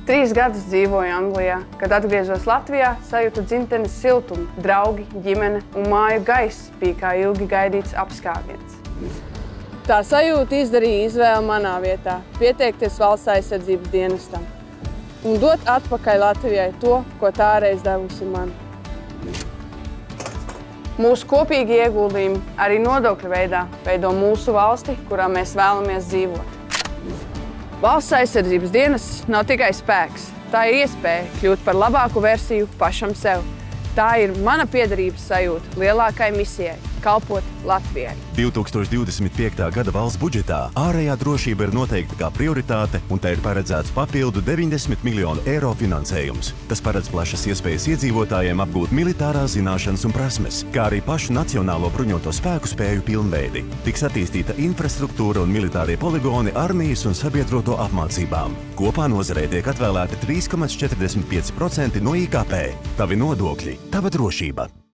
3 gadus dzīvoju Anglijā. Kad atgriezos Latvijā, sajūtu dzimtenes siltumu, draugi, ģimene un māju gaiss bija kā ilgi gaidīts apskāviens. Tā sajūta izdarīja izvēli manā vietā – pieteikties Valsts aizsardzības dienestam un dot atpakaļ Latvijai to, ko tā reiz devusi man. Mūsu kopīgi ieguldījumi arī nodokļu veidā veido mūsu valsti, kurā mēs vēlamies dzīvot. Valsts aizsardzības dienests nav tikai spēks, tā ir iespēja kļūt par labāku versiju pašam sev. Tā ir mana piederības sajūta lielākai misijai – kalpot Latvijai. 2025. gada valsts budžetā ārējā drošība ir noteikta kā prioritāte, un te ir paredzēts papildu 90 miljonu eiro finansējums. Tas paredz plašas iespējas iedzīvotājiem apgūt militārās zināšanas un prasmes, kā arī pašu nacionālo bruņoto spēku spēju pilnveidi. Tiks attīstīta infrastruktūra un militārie poligoni armijas un sabiedroto apmācībām. Kopā nozarei tiek atvēlēti 3,45% no IKP. Tavi nodokļi, tava drošība.